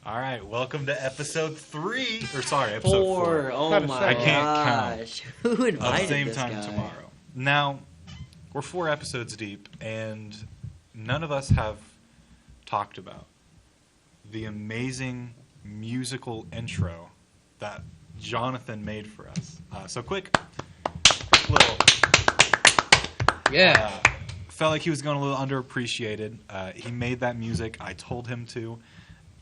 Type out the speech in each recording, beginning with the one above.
All right, welcome to episode 3, or sorry, episode 4. Oh Not a my second. I can't gosh. Who invited Same this time guy? tomorrow. Now, we're 4 episodes deep, and none of us have talked about the amazing musical intro that Jonathan made for us. So quick little... Yeah. Felt like he was going a little underappreciated. He made that music. I told him to.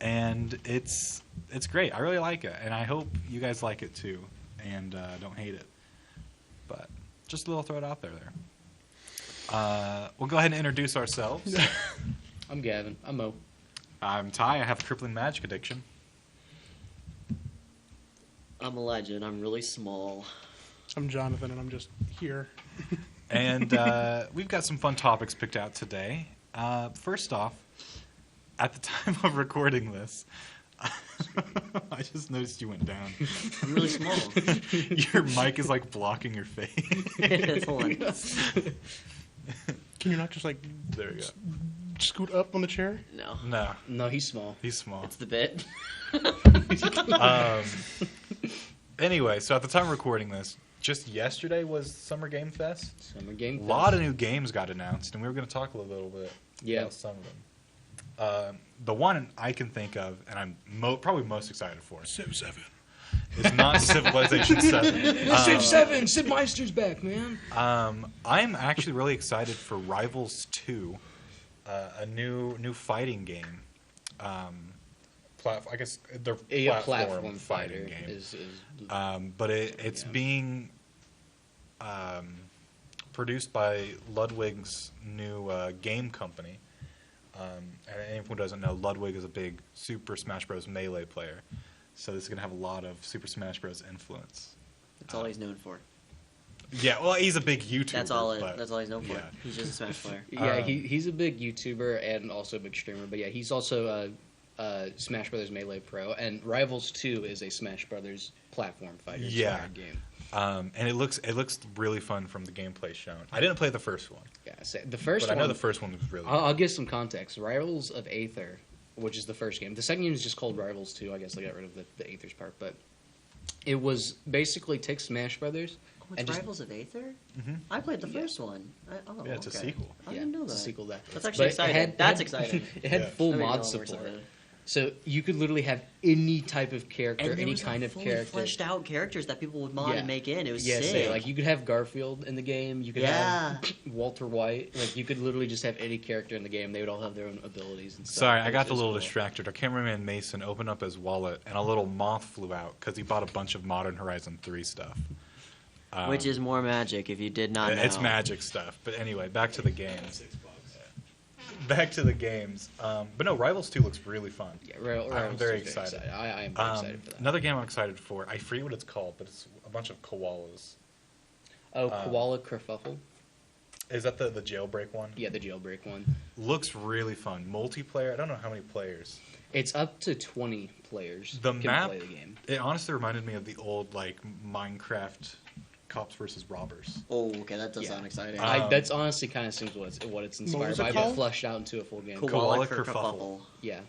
And it's great. I really like it, and I hope you guys like it too, and don't hate it. But just a little throw it out there. We'll go ahead and introduce ourselves. I'm Gavin. I'm Mo. I'm Ty. I have a crippling magic addiction. I'm Elijah, and I'm really small. I'm Jonathan, and I'm just here. And we've got some fun topics picked out today. First off, at the time of recording this, I just noticed you went down. I'm really small. Your mic is like blocking your face. Hold on. Can you not just like There you go. scoot up on the chair? No. No, No, he's small. he's small. It's the bit. Anyway, so at the time of recording this, just yesterday was Summer Game Fest. Summer Game A Fest. lot of new games got announced, and we were going to talk a little bit Yeah. about some of them. The one I can think of, and I'm probably most excited for, Civ 7. is not Civilization 7. Civ 7! Sid Meister's back, man! I'm actually really excited for Rivals 2, a new fighting game. I guess they're A platform fighter fighting game. is But it's being produced by Ludwig's new game company. And anyone who doesn't know, Ludwig is a big Super Smash Bros. Melee player. So this is going to have a lot of Super Smash Bros. Influence. That's all he's known for. Yeah, well, he's a big YouTuber. That's all but he's known for. yeah. He's just a Smash player. Yeah, he's a big YouTuber and also a big streamer. But yeah, he's also a Smash Brothers Melee Pro. And Rivals 2 is a Smash Brothers platform fighter inspired game. And it looks really fun from the gameplay shown. I didn't play the first one. Yeah, so the first But one... I know the first one was really I'll give some context. Rivals of Aether, which is the first game. The second game is just called Rivals 2. I guess they got rid of the Aethers part. But it was basically take Smash Brothers... Oh, it's and just- Rivals of Aether? Mhm. I played the first one. Yeah, it's okay. a sequel. I didn't know it's that. a sequel to that. That's actually But exciting. That's exciting. It had Yeah. full That made me mod a lot more support. excited. So you could literally have any type of character, And there any was kind of fully character. fleshed out characters that people would mod Yeah. and make in. It was Yeah, sick. so, like you could have Garfield in the game. You could Yeah. have Walter White. Like you could literally just have any character in the game. They would all have their own abilities and stuff. Sorry, I It got was a little cool. distracted. Our cameraman Mason opened up his wallet, and a little moth flew out because he bought a bunch of Modern Horizon 3 stuff. Which is more magic if you did not know. It's magic stuff. But anyway, back to the games. Back to the games. But no, Rivals 2 looks really fun. Yeah, I'm very excited. I am very excited for that. Another game I'm excited for, I forget what it's called, but it's a bunch of koalas. Oh, Koala Kerfuffle. Is that the jailbreak one? Yeah, the jailbreak one. Looks really fun. Multiplayer, I don't know how many players. It's up to 20 players The can map, play the game. it honestly reminded me of the old like Minecraft Cops versus Robbers. Oh, okay, that does Yeah. sound exciting. That's honestly kind of seems what it's inspired was it by, but called? fleshed out into a full game. Koala Koala kerfuffle. Yeah.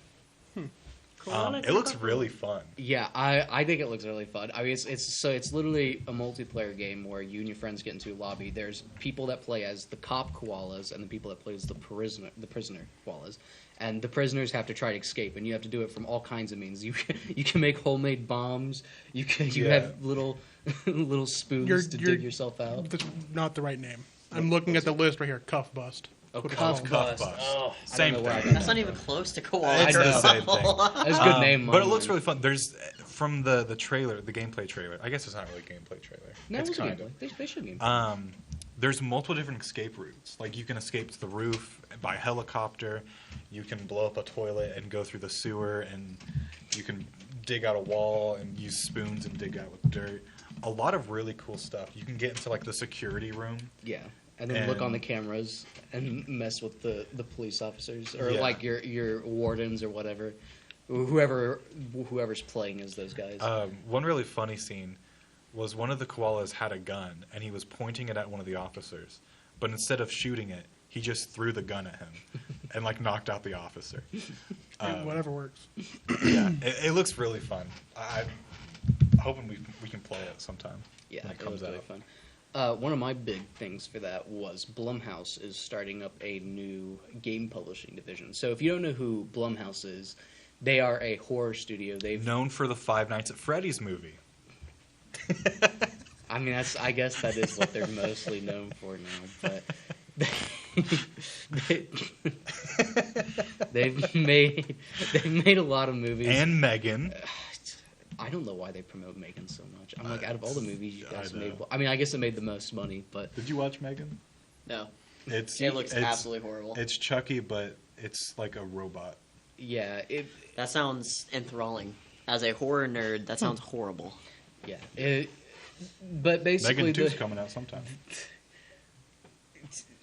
It looks really fun. Yeah, I think it looks really fun. I mean, it's literally a multiplayer game where you and your friends get into a lobby. There's people that play as the cop koalas and the people that play as the prisoner koalas. And the prisoners have to try to escape, and you have to do it from all kinds of means. You can make homemade bombs. You have little little spoons to dig yourself out. That's not the right name. I'm looking at the list right here. Cuff Bust. Oh, What it's cuff called. bust. Bust. Oh, Same I don't know where I thing. got That's that not even from. close to koala. It's the same thing. That's a good name. But it looks really fun. There's from the trailer, the gameplay trailer. I guess it's not really a gameplay trailer. No, It's it was a kind gameplay. They should gameplay. There's multiple different escape routes. Like you can escape to the roof by helicopter. You can blow up a toilet and go through the sewer, and you can dig out a wall and use spoons and dig out with dirt. A lot of really cool stuff. You can get into like the security room. Yeah, and then look on And- the cameras and mess with the police officers or Yeah. like your wardens or whatever. whoever's playing as those guys. One really funny scene was one of the koalas had a gun, and he was pointing it at one of the officers. But instead of shooting it, he just threw the gun at him and, like, knocked out the officer. Whatever works. Yeah, it looks really fun. I'm hoping we can play it sometime Yeah, when it it comes was out. really fun. One of my big things for that was Blumhouse is starting up a new game publishing division. So if you don't know who Blumhouse is, they are a horror studio. They've Known for the Five Nights at Freddy's movie. I mean, I guess that is what they're mostly known for now. But they've made a lot of movies. And Megan. I don't know why they promote Megan so much. I'm like, out of all the movies you guys I know. made, I mean, I guess it made the most money, but Did you watch Megan? No, It looks absolutely horrible. It's Chucky, but it's like a robot. yeah, That sounds enthralling. As a horror nerd, that sounds horrible. yeah. But basically, Megan 2's coming out sometime.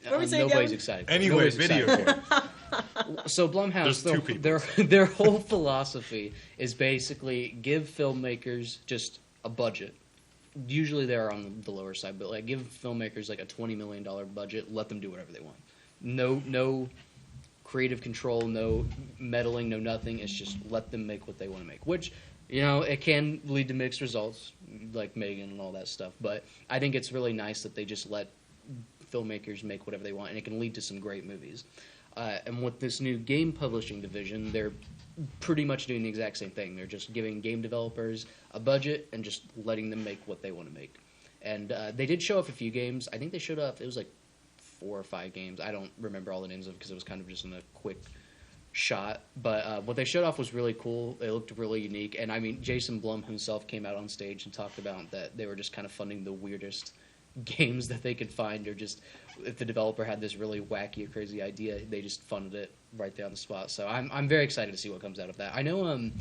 What are we saying, nobody's Gavin? excited. for it. Anyway, Nobody's video excited for it. game. So Blumhouse, There's two people. their whole philosophy is basically give filmmakers just a budget. Usually they're on the lower side, but like give filmmakers like a $20 million budget, let them do whatever they want. No creative control, no meddling, no nothing. It's just let them make what they want to make. Which, it can lead to mixed results, like Megan and all that stuff. But I think it's really nice that they just let filmmakers make whatever they want, and it can lead to some great movies. And with this new game publishing division, they're pretty much doing the exact same thing. They're just giving game developers a budget and just letting them make what they want to make. And they did show off a few games. I think they showed off, it was like 4 or 5 games. I don't remember all the names of it because it was kind of just in a quick shot. But what they showed off was really cool. It looked really unique. And I mean, Jason Blum himself came out on stage and talked about that they were just kind of funding the weirdest games that they could find, or just if the developer had this really wacky or crazy idea, they just funded it right there on the spot. So I'm very excited to see what comes out of that. I know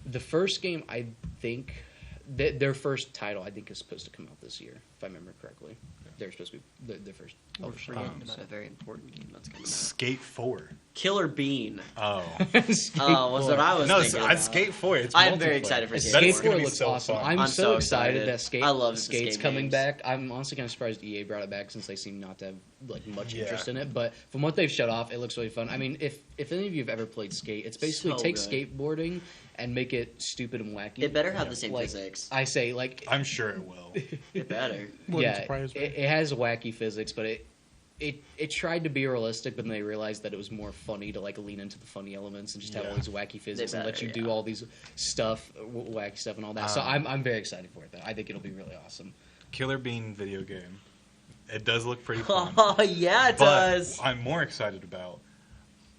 the first game, I think their first title I think is supposed to come out this year, if I remember correctly. They're supposed to be their first. We're forgetting about a very important game that's coming out. Skate 4. Killer Bean. Oh. Oh, was what I was No, thinking I about. Skate 4. It's I'm very multiplayer. excited for That is Skate gonna 4 be looks so awesome. fun. I'm so excited that I love the Skate's skate coming games. back. I'm honestly kind of surprised EA brought it back since they seem not to have like much Yeah. interest in it. But from what they've shut off, it looks really fun. I mean, if any of you have ever played Skate, it's basically So take good. skateboarding and make it stupid and wacky. It better have the same Like, physics. I say, like, I'm sure it will. It better. Wouldn't yeah, surprise me. it has wacky physics, but it tried to be realistic, but then they realized that it was more funny to like lean into the funny elements and just have all Yeah. these wacky physics and let better, you do yeah. all these wacky stuff and all that. So I'm very excited for it. Though I think it'll be really awesome. Killer Bean video game. It does look pretty fun. Oh yeah, it but does. I'm more excited about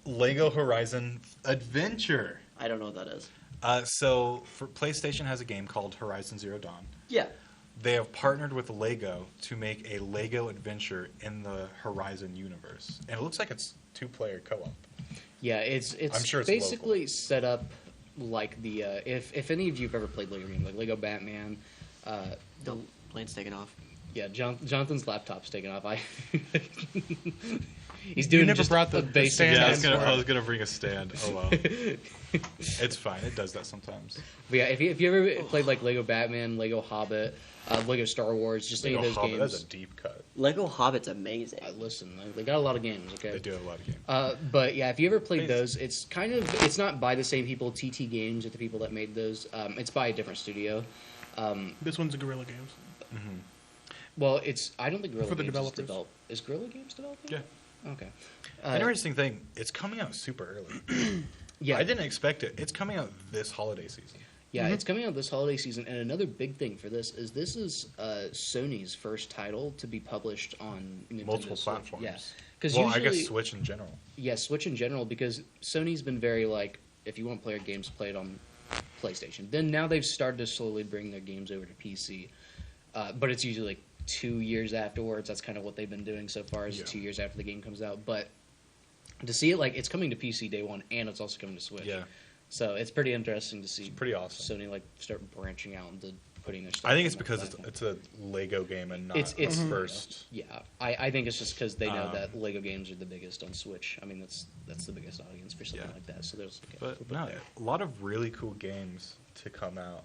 Lego Horizon Adventure. I don't know what that is. So for PlayStation has a game called Horizon Zero Dawn. Yeah. They have partnered with Lego to make a Lego adventure in the Horizon universe, and it looks like it's 2-player co-op. Yeah, it's I'm sure it's basically set up like the if any of you have ever played Lego games like Lego Batman. The plane's taken off. Yeah, Jonathan's laptop's taken off. He's You doing never just brought the a basic stand Yeah, test. for I it. was gonna bring a stand. Oh well, it's fine. It does that sometimes. But yeah, if you ever played like Lego Batman, Lego Hobbit, Lego Star Wars, just any of those Hobbit, games. that's a deep cut. Lego Hobbit's amazing. Listen, they got a lot of games. Okay, They do have a lot of games. but yeah, if you ever played those, it's not by the same people. TT Games are the people that made those. It's by a different studio. This one's a Guerrilla Games. Well, I don't think Guerrilla For the Games developers. is Guerrilla Games developing? Yeah. Okay. Interesting thing, it's coming out super early. Yeah. I didn't expect it. It's coming out this holiday season. Yeah, it's coming out this holiday season, and another big thing for this is Sony's first title to be published on Nintendo Multiple Switch. platforms. Yeah, because Well, usually, I guess Switch in general. yeah, Switch in general, because Sony's been very like, if you want to play your games, play it on PlayStation. Then now they've started to slowly bring their games over to PC, but it's usually like 2 years afterwards. That's kind of what they've been doing so far, is Yeah. 2 years after the game comes out. But to see it like it's coming to PC day one, and it's also coming to Switch. Yeah. So it's pretty interesting to see. It's pretty awesome. Sony like start branching out into putting their stuff. I think it's on that because platform. it's a Lego game and not It's a first. Yeah, I think it's just because they know that Lego games are the biggest on Switch. I mean, that's the biggest audience for something Yeah. like that. So there's But no, a lot of really cool games to come out.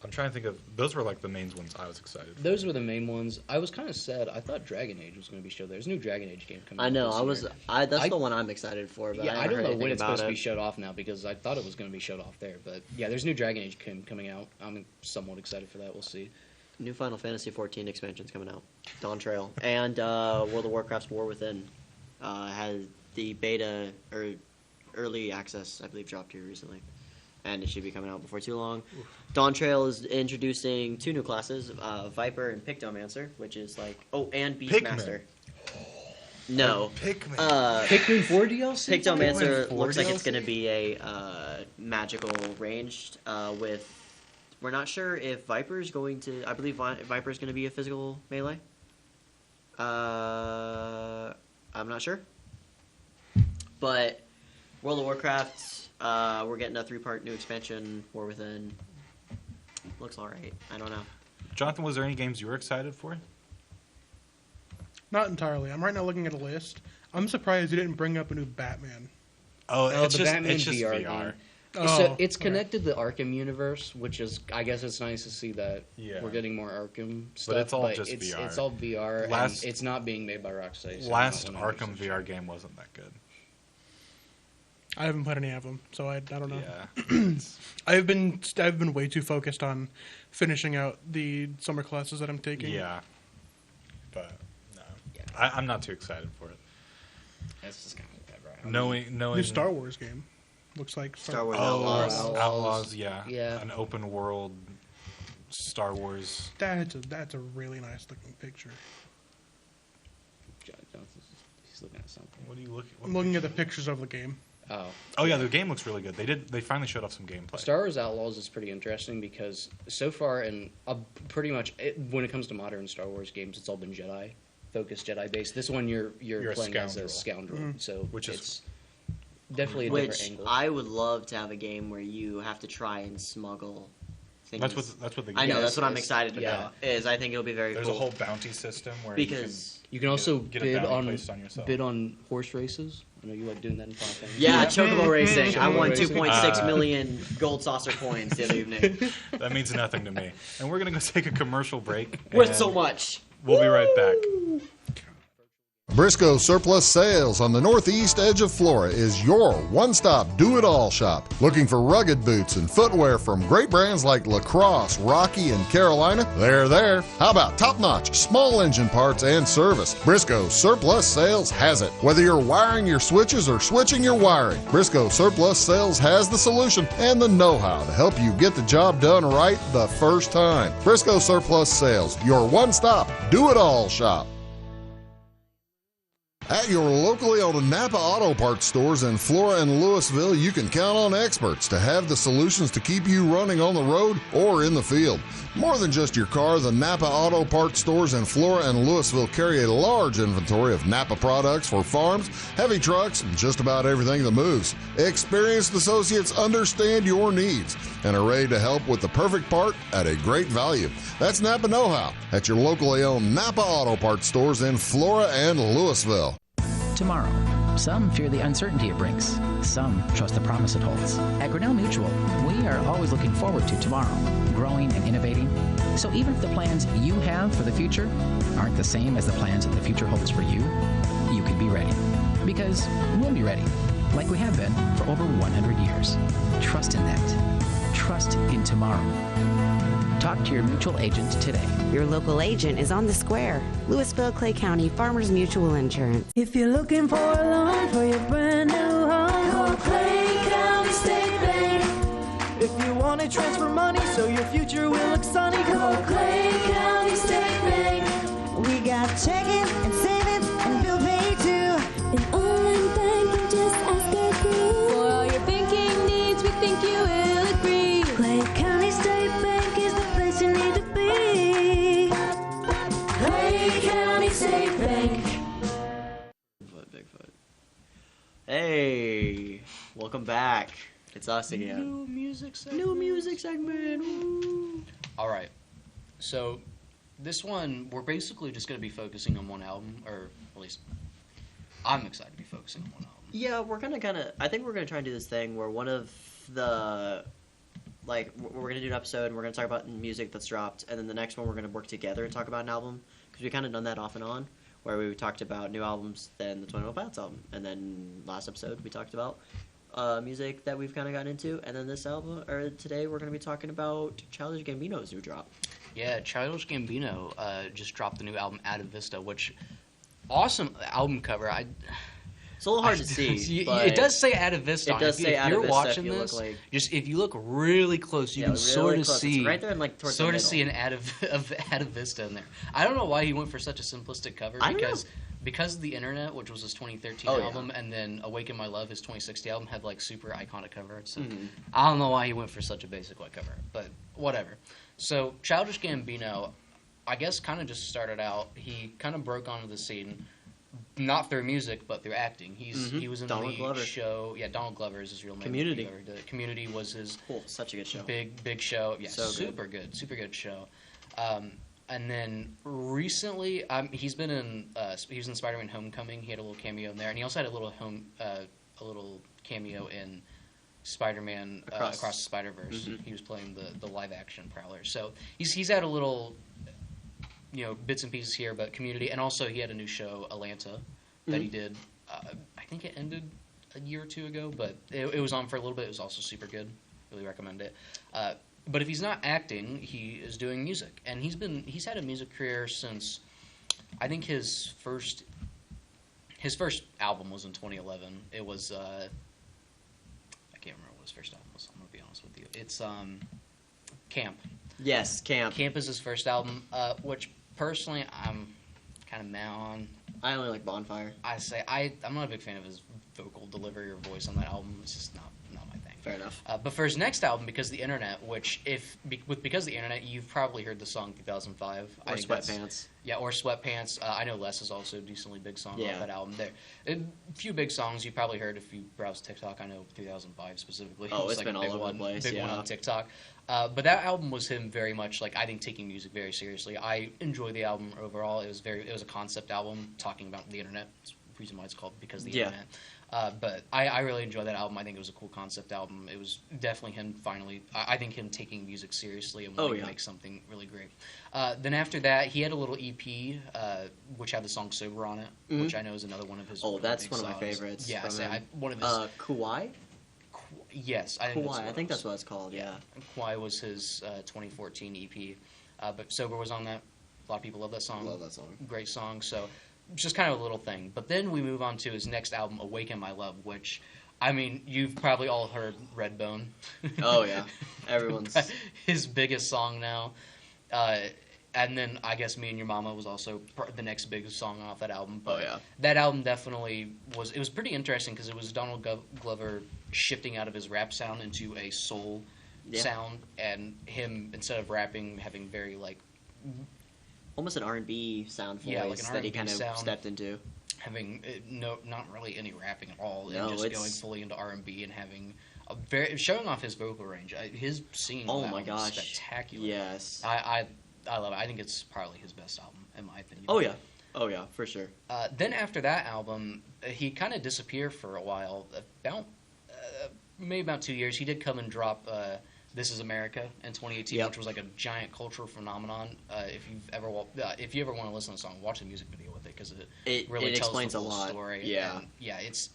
I'm trying to think of those were like the main ones I was excited for. those were the main ones. I was kind of sad. I thought Dragon Age was going to be showed. There's a new Dragon Age game coming. I know. out this year. That's I- the one I'm excited for. But Yeah, I haven't don't heard know anything when it's about supposed to be it. showed off now because I thought it was going to be showed off there. But yeah, there's new Dragon Age coming out. I'm somewhat excited for that. We'll see. New Final Fantasy 14 expansion's coming out. Dawn Trail and World of Warcraft's War Within has the beta or early access, I believe, dropped here recently, and it should be coming out before too long. Dawn Trail is introducing 2 new classes, Viper and Pictomancer, which is like and Beastmaster. No, Pikmin. Pikmin 4 DLC. Pictomancer Pikmin 4 looks like it's DLC? going to be a magical ranged with. We're not sure if Viper's going to. I believe Viper's going to be a physical melee. I'm not sure. But World of Warcraft, we're getting a 3-part new expansion. War Within looks alright. I don't know. Jonathan, was there any games you were excited for? Not entirely. I'm right now looking at a list. I'm surprised you didn't bring up a new Batman. Oh, Oh, it's the just Batman it's just VR VR. game. Oh, So it's okay. connected to the Arkham universe, which is, I guess, it's nice to see that Yeah. we're getting more Arkham stuff. it's all just it's, VR. It's all VR, Last- and it's not being made by Rocksteady. so Last I'm not Arkham 100% sure. VR game wasn't that good. I haven't played any of them, so I don't know. Yeah. I've been way too focused on finishing out the summer classes that I'm taking. Yeah. But no. Yeah. I'm not too excited for it. That's just kind of whatever. I mean, Knowing New Star Wars game. Looks like Star Wars Oh, Outlaws. Outlaws, yeah. Yeah. An open world Star Wars. That's a really nice looking picture. He's looking at something. What are you looking? I'm looking at the pictures of the game. Oh. Oh yeah, the game looks really good. They finally showed off some gameplay. Star Wars Outlaws is pretty interesting because so far, and pretty much when it comes to modern Star Wars games, it's all been Jedi focused, Jedi based. This one you're You're a playing as a scoundrel. scoundrel, so Which is- it's definitely a different Which angle. I would love to have a game where you have to try and smuggle things. That's what the game I know. Yes, That's what I'm yes. excited Yeah. about. Is I think it'll be very There's cool. a whole bounty system where Because You can also get a bid bounty on placed on yourself. bid on horse races. I know you like doing that in Final Fantasy. yeah, Chocobo Racing. I Chocobo won Racing. 2.6 million gold saucer coins the other evening. that means nothing to me. And we're gonna go take a commercial break. With and so much. We'll be right back. Briscoe Surplus Sales on the northeast edge of Flora is your one-stop do-it-all shop. Looking for rugged boots and footwear from great brands like Lacrosse, Rocky, and Carolina? They're there. How about top-notch small engine parts and service? Briscoe Surplus Sales has it. Whether you're wiring your switches or switching your wiring, Briscoe Surplus Sales has the solution and the know-how to help you get the job done right the first time. Briscoe Surplus Sales, your one-stop do-it-all shop. At your locally owned Napa Auto Parts stores in Flora and Louisville, you can count on experts to have the solutions to keep you running on the road or in the field. More than just your car, the Napa Auto Parts stores in Flora and Louisville carry a large inventory of Napa products for farms, heavy trucks, and just about everything that moves. Experienced associates understand your needs and are ready to help with the perfect part at a great value. That's Napa Know-How at your locally owned Napa Auto Parts stores in Flora and Louisville. Tomorrow. Some fear the uncertainty it brings. Some trust the promise it holds. At Grinnell Mutual, we are always looking forward to tomorrow, growing and innovating. So even if the plans you have for the future aren't the same as the plans that the future holds for you, you can be ready. Because we'll be ready, like we have been for over 100 years. Trust in that. Trust in tomorrow. Talk to your mutual agent today. Your local agent is on the square. Louisville, Clay County Farmers Mutual Insurance. If you're looking for a loan for your brand new home, call Clay County State Bank. If you want to transfer money so your future will look sunny, call Clay County State Bank. We got checking and savings and bill pay too. An online bank, just ask our crew. For all your banking needs, we think you will agree. Clay County State Bank is the place you need to be. Clay County State Bank. Bigfoot. Hey, welcome back. It's us again. New music segment. New music segment. Woo. All right. So this one, we're basically just going to be focusing on one album, or at least I'm excited to be focusing on one album. Yeah, we're gonna I think we're gonna try and do this thing where one of the, like, we're gonna do an episode and we're gonna talk about music that's dropped, and then the next one we're gonna work together and talk about an album, because we kind of done that off and on, where we talked about new albums, then the 21 Pilots album, and then last episode we talked about music that we've kind of gotten into, and then this album, or today we're gonna be talking about Childish Gambino's new drop. Yeah, Childish Gambino just dropped the new album Out of Vista, which awesome album cover. It's a little hard to see. But it does say Out of Vista. It does say Out of Vista. If you're watching this, just if you look really close, you can sort of see it's right there, in, like, towards sort the of see an Out of Vista in there. I don't know why he went for such a simplistic cover, because of the Internet, which was his 2013 album, and then Awaken My Love, his 2016 album, had like super iconic cover art. So I don't know why he went for such a basic white cover, but whatever. So Childish Gambino, I guess, kind of just started out. He kind of broke onto the scene. Not through music, but through acting. He was in Donald Glover. show. Yeah, Donald Glover is his real name. Community. Community was his such a good show. Big show. Yeah, so super good show. And then recently, he's been in. He was in Spider-Man: Homecoming. He had a little cameo in there, and he also had a little cameo in Spider-Man Across the Spider-Verse. He was playing the live action Prowler. So he's had a little, bits and pieces here, but Community, and also he had a new show, Atlanta, that he did. I think it ended a year or two ago, but it was on for a little bit. It was also super good. Really recommend it. But if he's not acting, he is doing music, and he's had a music career since, I think his first album was in 2011. It was I can't remember what his first album was. I'm gonna be honest with you. It's Camp. Yes, Camp. Camp is his first album, which personally I'm kind of mad on. I only like Bonfire. I'm not a big fan of his vocal delivery or voice on that album. It's just not my thing. Fair enough. But for his next album, Because of the Internet, which Because of the Internet, you've probably heard the song 2005. Or Sweatpants. Yeah, or Sweatpants. I know Less is also a decently big song off that album. There, a few big songs you probably heard if you browse TikTok. I know 2005 specifically. Oh, it's like been all over the place. Big one on TikTok. But that album was him very much I think taking music very seriously. I enjoy the album overall. It was a concept album talking about the internet. It's the reason why it's called Because of the Internet. But I really enjoyed that album. I think it was a cool concept album. It was definitely him finally. I think him taking music seriously and wanting to make something really great. Then after that, he had a little EP which had the song Sober on it, which I know is another one of his. Oh, that's one songs. of my favorites. Yeah, one of his. Kauai? Yes, I think that's what it's called. Yeah. Kauai was his 2014 EP, but Sober was on that. A lot of people love that song. Love that song. Great song. So. Just kind of a little thing. But then we move on to his next album, Awaken My Love, which, I mean, you've probably all heard Redbone. Oh, yeah. Everyone's... his biggest song now. And then I guess Me and Your Mama was also the next biggest song off that album. But that album definitely was... It was pretty interesting because it was Donald Glover shifting out of his rap sound into a soul sound. And him, instead of rapping, having very, almost an R&B sound voice that he kind of stepped into. Having not really any rapping at all, no, and just going fully into R&B and having showing off his vocal range. His singing my gosh, is spectacular. Yes, I love it. I think it's probably his best album in my opinion. Oh yeah, for sure. Then after that album, he kind of disappeared for a while. Maybe about 2 years. He did come and drop. This Is America in 2018, which was a giant cultural phenomenon. If you ever want to listen to the song, watch the music video with it because it really tells explains the full a lot. Story. Yeah, and it's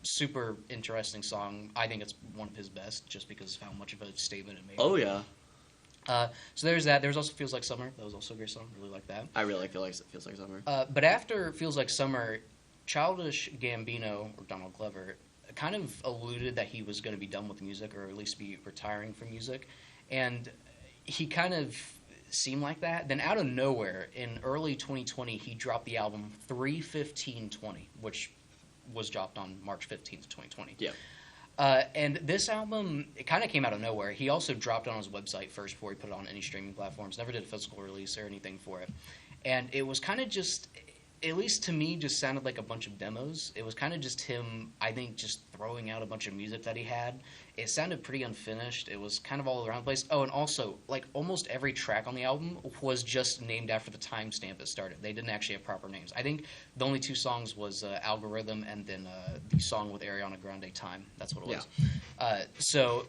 super interesting song. I think it's one of his best just because of how much of a statement it made. Oh yeah. So there's that. There's also Feels Like Summer. That was also a great song. Really like that. I really Feels Like Summer. But after Feels Like Summer, Childish Gambino or Donald Glover kind of alluded that he was going to be done with music, or at least be retiring from music, and he kind of seemed like that. Then out of nowhere, in early 2020, he dropped the album 3/15/20, which was dropped on March 15th, 2020. Yeah. And this album, it kind of came out of nowhere. He also dropped it on his website first before he put it on any streaming platforms. Never did a physical release or anything for it. And it was kind of just... at least to me, just sounded like a bunch of demos. It was kind of just him, I think, just throwing out a bunch of music that he had. It sounded pretty unfinished. It was kind of all around the place. Oh, and also, like, almost every track on the album was just named after the timestamp it started. They didn't actually have proper names. I think the only 2 songs was Algorithm and then the song with Ariana Grande, Time. That's what it was. So,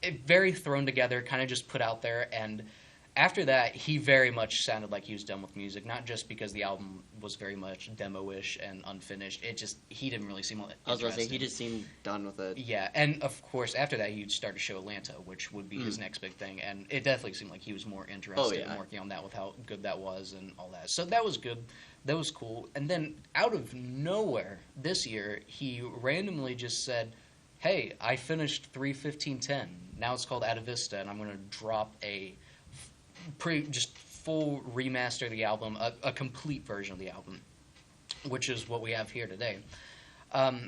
it very thrown together, kind of just put out there, and after that, he very much sounded like he was done with music, not just because the album was very much demo-ish and unfinished. He didn't really seem interested. I was going to say, he just seemed done with it. Yeah, and of course, after that, he started to show Atlanta, which would be his next big thing, and it definitely seemed like he was more interested in working on that with how good that was and all that. So that was good. That was cool. And then, out of nowhere, this year, he randomly just said, hey, I finished 3:15:10. Now it's called Ata Vista, and I'm going to drop a just full remaster of the album, a complete version of the album, which is what we have here today. I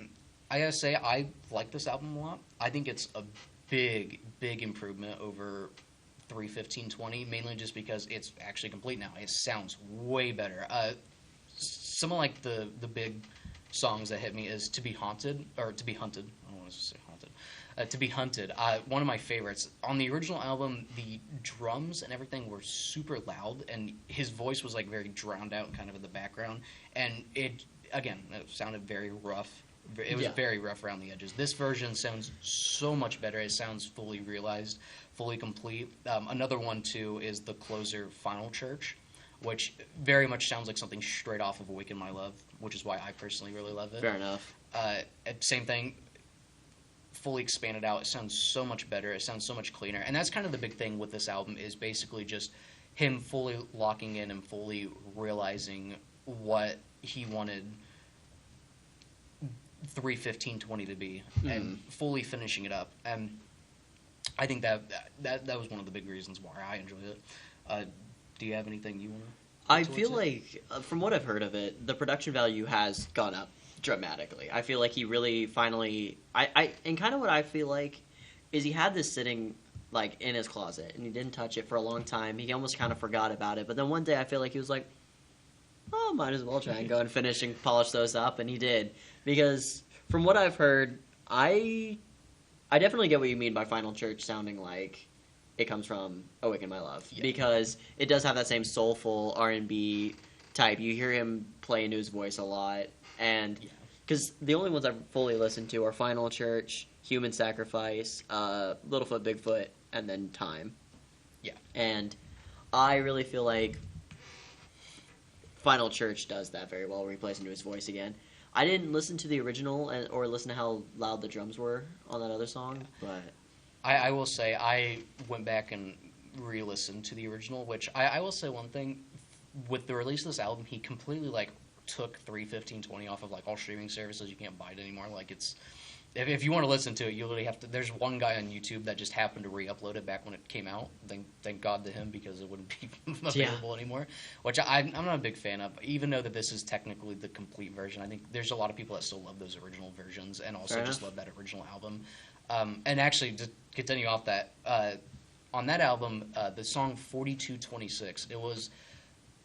gotta say, I like this album a lot. I think it's a big improvement over 3:15:20, mainly just because it's actually complete now. It sounds way better. Some of like the big songs that hit me is To Be Haunted, or To Be Hunted. I don't want to say haunted. To Be Hunted, one of my favorites. On the original album, the drums and everything were super loud, and his voice was like very drowned out kind of in the background, and it sounded very rough. It was very rough around the edges. This version sounds so much better. It sounds fully realized, fully complete. Another one, too, is the closer, Final Church, which very much sounds like something straight off of Awaken My Love, which is why I personally really love it. Fair enough. Same thing, fully expanded out. It sounds so much better. It sounds so much cleaner. And that's kind of the big thing with this album, is basically just him fully locking in and fully realizing what he wanted 3:15:20 to be, and fully finishing it up. And I think that was one of the big reasons why I enjoyed it. Do you have anything you want to? I feel like, from what I've heard of it, the production value has gone up dramatically. I feel like he really finally, and kind of what I feel like is he had this sitting like in his closet and he didn't touch it for a long time. He almost kind of forgot about it, but then one day I feel like he was like, oh, might as well try and go and finish and polish those up, and he did. Because from what I've heard, I definitely get what you mean by Final Church sounding like it comes from Awaken My Love, because it does have that same soulful R&B type. You hear him play into his voice a lot, and because the only ones I've fully listened to are Final Church, Human Sacrifice, Littlefoot, Bigfoot, and then Time. Yeah. And I really feel like Final Church does that very well, where he plays into his voice again. I didn't listen to the original or listen to how loud the drums were on that other song, but I will say I went back and re-listened to the original, which I will say one thing. With the release of this album, he completely took 3:15:20 off of all streaming services. You can't buy it anymore. It's if you want to listen to it, you literally have to. There's one guy on YouTube that just happened to re-upload it back when it came out. Thank God to him, because it wouldn't be available anymore. Which I'm not a big fan of. Even though that this is technically the complete version, I think there's a lot of people that still love those original versions and also just love that original album. And actually, to continue off that, on that album, the song 4226, it was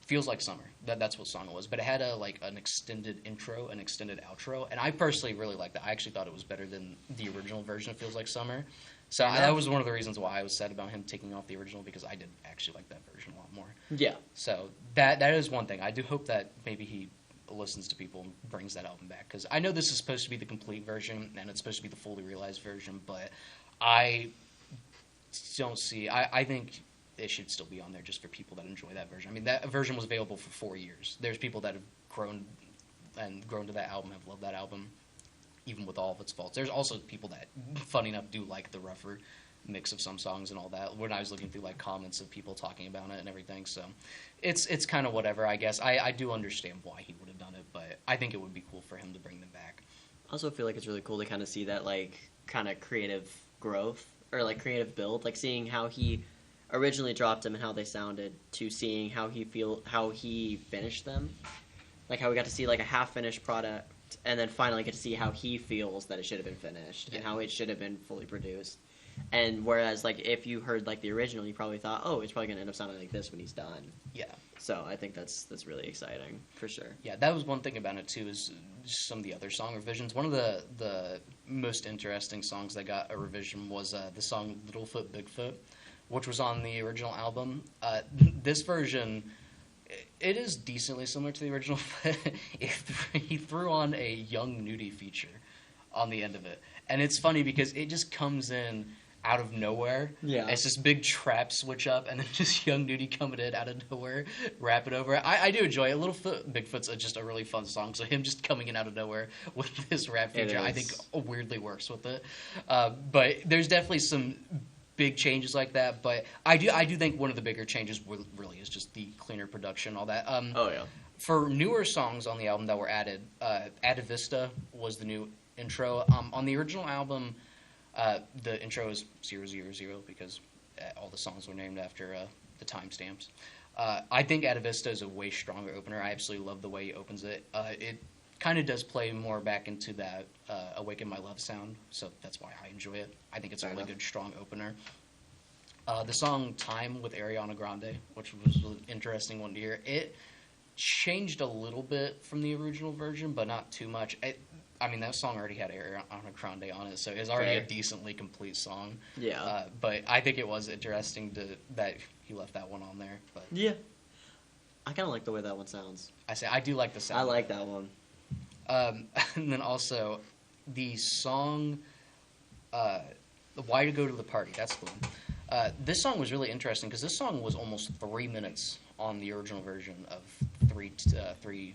Feels Like Summer. That's what song it was. But it had an extended intro, an extended outro, and I personally really liked that. I actually thought it was better than the original version of Feels Like Summer. So that was one of the reasons why I was sad about him taking off the original, because I did actually like that version a lot more. Yeah. So that is one thing. I do hope that maybe he listens to people and brings that album back, because I know this is supposed to be the complete version and it's supposed to be the fully realized version, but I don't see. I think it should still be on there just for people that enjoy that version. I mean, that version was available for 4 years. There's people that have grown to that album, have loved that album, even with all of its faults. There's also people that, funny enough, do like the rougher mix of some songs and all that. When I was looking through comments of people talking about it and everything, so it's kind of whatever, I guess. I do understand why he would have done it, but I think it would be cool for him to bring them back. I also feel like it's really cool to kind of see that kind of creative growth or creative build, seeing how he originally dropped them and how they sounded, to seeing how he finished them, how we got to see a half finished product, and then finally get to see how he feels that it should have been finished and how it should have been fully produced. And whereas like if you heard like the original, you probably thought, oh, it's probably gonna end up sounding like this when he's done. Yeah. So I think that's really exciting for sure. Yeah, that was one thing about it too, is just some of the other song revisions. One of the most interesting songs that got a revision was the song Littlefoot Bigfoot, which was on the original album. This version, it is decently similar to the original, but he threw on a Young Nudie feature on the end of it. And it's funny because it just comes in out of nowhere. Yeah. It's this big trap switch up, and then just Young Nudie coming in out of nowhere, rap it over. I do enjoy it. Littlefoot Bigfoot's just a really fun song, so him just coming in out of nowhere with this rap feature, I think weirdly works with it. But there's definitely some big changes like that, but I do think one of the bigger changes really is just the cleaner production, all that. Oh yeah. For newer songs on the album that were added, Atavista was the new intro. On the original album, the intro is 000 because all the songs were named after the timestamps. I think Atavista is a way stronger opener. I absolutely love the way he opens it. It kind of does play more back into that Awaken My Love sound, so that's why I enjoy it. I think it's a really good, strong opener. The song Time with Ariana Grande, which was an interesting one to hear. It changed a little bit from the original version, but not too much. I mean, that song already had Ariana Grande on it, so it's already a decently complete song. Yeah. But I think it was interesting that he left that one on there. But yeah. I kind of like the way that one sounds. I do like the sound. I like that one. And then also the song Why to Go to the Party. That's the one. This song was really interesting because this song was almost 3 minutes on the original version of 15:20.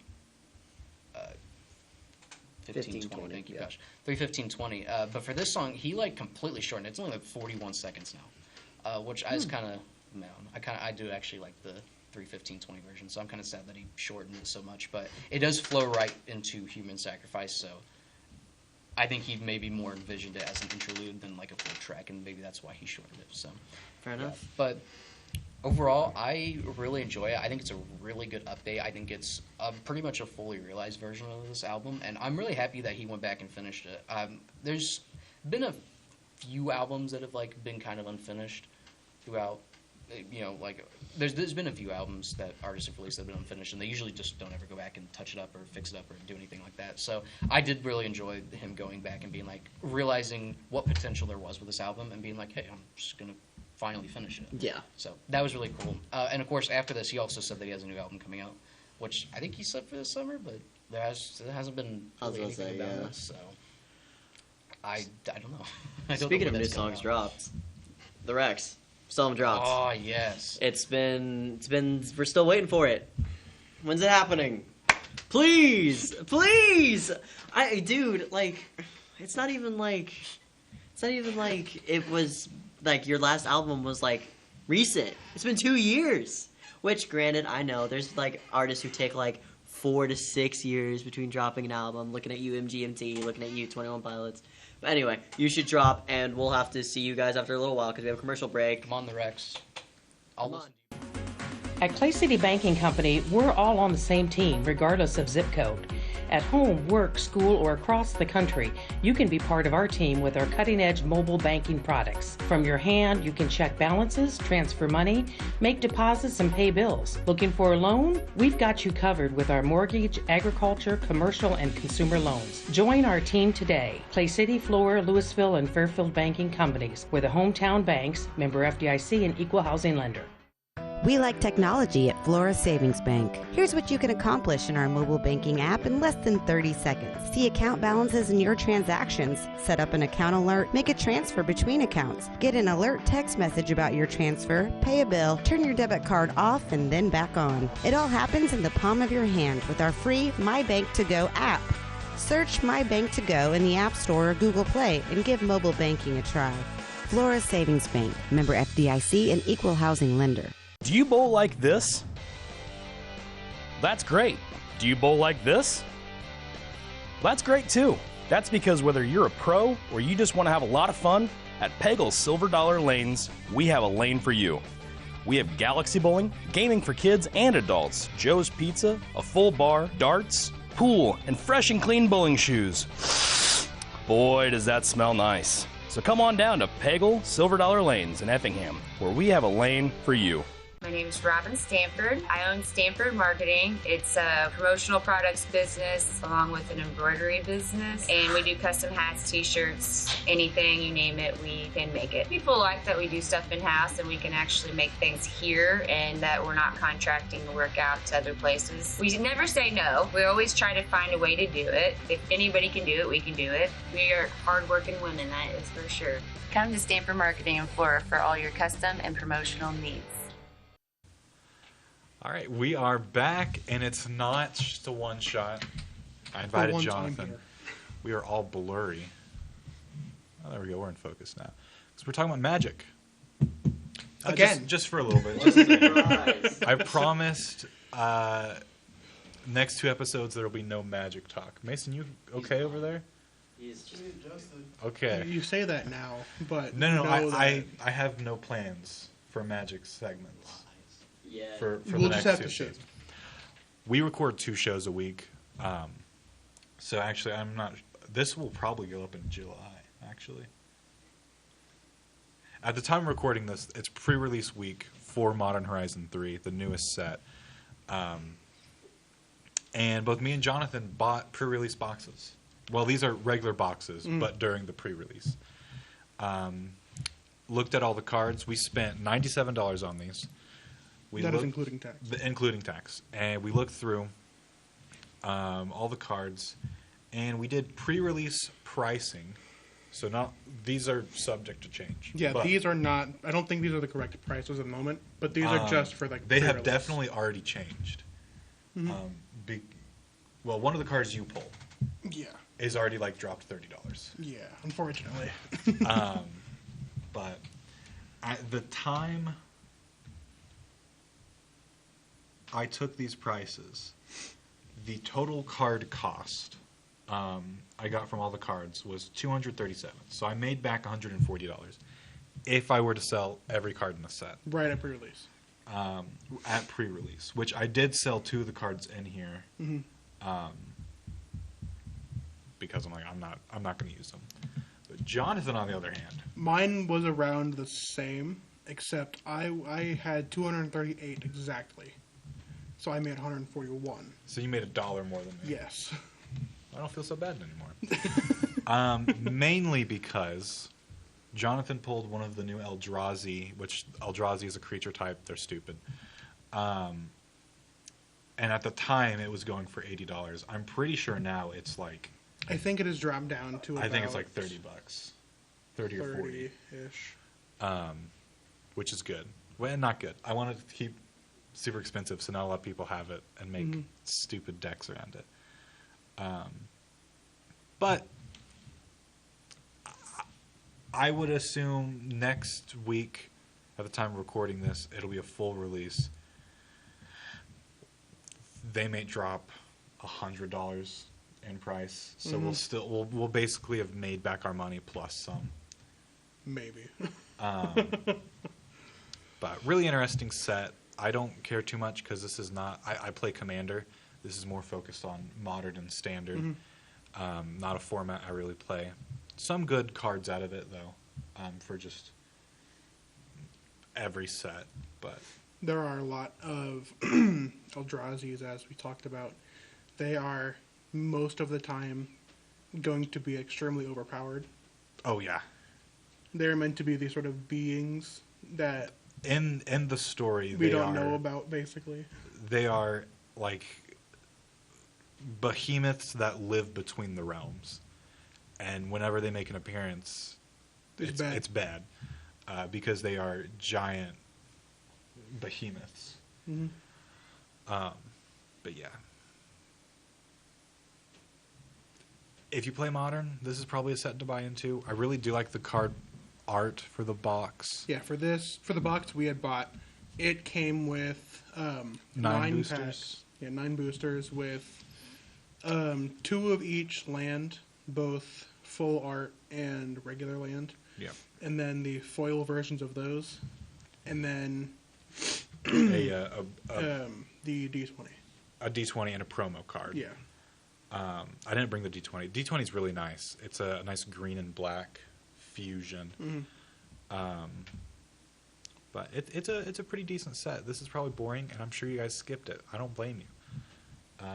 Thank you, gosh. 3:15:20. But for this song, he completely shortened it. It's only 41 seconds now, which I was kind of mad on. I do actually like the 3:15:20 version, so I'm kind of sad that he shortened it so much. But it does flow right into Human Sacrifice, so I think he maybe more envisioned it as an interlude than a full track, and maybe that's why he shortened it. So fair enough. But overall, I really enjoy it. I think it's a really good update. I think it's pretty much a fully realized version of this album, and I'm really happy that he went back and finished it. There's been a few albums that have been kind of unfinished throughout. There's been a few albums that artists have released that have been unfinished, and they usually just don't ever go back and touch it up or fix it up or do anything like that. So I did really enjoy him going back and being realizing what potential there was with this album and being hey, I'm just gonna finally finish it. Yeah. So that was really cool. And of course, after this, he also said that he has a new album coming out, which I think he said for this summer, but there hasn't been really anything about it. So I don't know. Speaking of new songs dropped, The Rex. Still dropped. Oh yes. It's been. We're still waiting for it. When's it happening? Please. Dude, it's not even it was your last album was recent. It's been 2 years. Which, granted, I know there's artists who take 4 to 6 years between dropping an album. Looking at you, MGMT. Looking at you, 21 Pilots. But anyway, you should drop, and we'll have to see you guys after a little while because we have a commercial break. Come on, the Rex. I'll listen. At Clay City Banking Company, we're all on the same team, regardless of zip code. At home, work, school, or across the country, you can be part of our team with our cutting-edge mobile banking products. From your hand, you can check balances, transfer money, make deposits, and pay bills. Looking for a loan? We've got you covered with our mortgage, agriculture, commercial, and consumer loans. Join our team today. Clay City, Flora, Louisville, and Fairfield Banking Companies. We're the hometown banks, member FDIC, and equal housing lender. We like technology at Flora Savings Bank. Here's what you can accomplish in our mobile banking app in less than 30 seconds. See account balances in your transactions, set up an account alert, make a transfer between accounts, get an alert text message about your transfer, pay a bill, turn your debit card off and then back on. It all happens in the palm of your hand with our free My Bank to Go app. Search My Bank to Go in the App Store or Google Play and give mobile banking a try. Flora Savings Bank, member FDIC and equal housing lender. Do you bowl like this? That's great. Do you bowl like this? That's great too. That's because whether you're a pro or you just want to have a lot of fun, at Peggle's Silver Dollar Lanes, we have a lane for you. We have galaxy bowling, gaming for kids and adults, Joe's Pizza, a full bar, darts, pool, and fresh and clean bowling shoes. Boy, does that smell nice. So come on down to Pagel Silver Dollar Lanes in Effingham, where we have a lane for you. My name is Robin Stanford. I own Stanford Marketing. It's a promotional products business along with an embroidery business. And we do custom hats, t-shirts, anything, you name it, we can make it. People like that we do stuff in-house and we can actually make things here and that we're not contracting the work out to other places. We never say no. We always try to find a way to do it. If anybody can do it, we can do it. We are hardworking women, that is for sure. Come to Stanford Marketing in Flora for all your custom and promotional needs. All right, we are back, and it's not just a one-shot. I invited Jonathan. We are all blurry. Oh, there we go. We're in focus now. Because we're talking about magic. Again. Just for a little bit. I promised next 2 episodes there will be no magic talk. Mason, you okay over there? He's just adjusted. Okay. You say that now, but No. I have no plans for magic segments. Yeah. For we'll the just next have to 2 shoot. shows. We record 2 shows a week. So actually, I'm not. This will probably go up in July, actually. At the time of recording this, it's pre-release week for Modern Horizon 3, the newest set. And both me and Jonathan bought pre-release boxes. Well, these are regular boxes, but during the pre-release. Looked at all the cards. We spent $97 on these. That is including tax. Including tax. And we looked through all the cards, and we did pre-release pricing. So these are subject to change. Yeah, these are not. I don't think these are the correct prices at the moment, but these are just for like. They have definitely already changed. Well, one of the cards you pull, is already like dropped $30. Yeah, unfortunately. But at the time I took these prices, the total card cost I got from all the cards was $237. So I made back $140 if I were to sell every card in the set. Right at pre-release. At pre-release, which I did sell 2 of the cards in here, because I'm like I'm not going to use them. But Jonathan, on the other hand, mine was around the same, except I had 238 exactly, so I made 141. So you made $1 more than me. Yes. I don't feel so bad anymore. Mainly because Jonathan pulled one of the new Eldrazi, which Eldrazi is a creature type. They're stupid. And at the time, it was going for $80. I'm pretty sure now it's like... I think it has dropped down to about... I think it's like $30. 30 or 40. 30-ish. Which is good. Well, not good. I wanted to keep super expensive so not a lot of people have it and make stupid decks around it. But I would assume next week, at the time of recording this, it'll be a full release. They may drop $100 in price, so we'll basically have made back our money plus some. Maybe. But really interesting set. I don't care too much because this is not. I play Commander. This is more focused on Modern and Standard. Not a format I really play. Some good cards out of it though, for just every set. But there are a lot of Eldrazi's, as we talked about. They are most of the time going to be extremely overpowered. Oh yeah. They're meant to be these sort of beings that in the story we don't know about. Basically, they are like behemoths that live between the realms, and whenever they make an appearance, it's bad because they are giant behemoths. But yeah, if you play Modern, this is probably a set to buy into. I really do like the card art for the box. Yeah, for the box we had bought, it came with 9 boosters. Packs. Yeah, 9 boosters with 2 of each land, both full art and regular land. Yeah. And then the foil versions of those, and then the D20. A D20 and a promo card. Yeah. I didn't bring the D20. D20 is really nice. It's a nice green and black fusion. Mm-hmm. But it's a pretty decent set. This is probably boring, and I'm sure you guys skipped it. I don't blame you.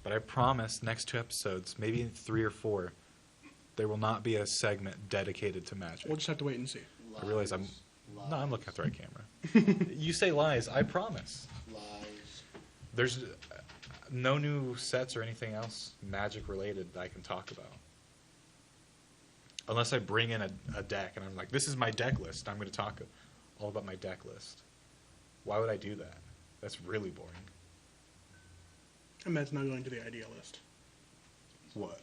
But I promise, next 2 episodes, maybe 3 or 4, there will not be a segment dedicated to Magic. We'll just have to wait and see. I realize I'm looking at the right camera. You say lies. I promise. Lies. There's no new sets or anything else Magic related that I can talk about. Unless I bring in a deck and I'm like, this is my deck list. I'm going to talk all about my deck list. Why would I do that? That's really boring. And that's not going to the idea list. What?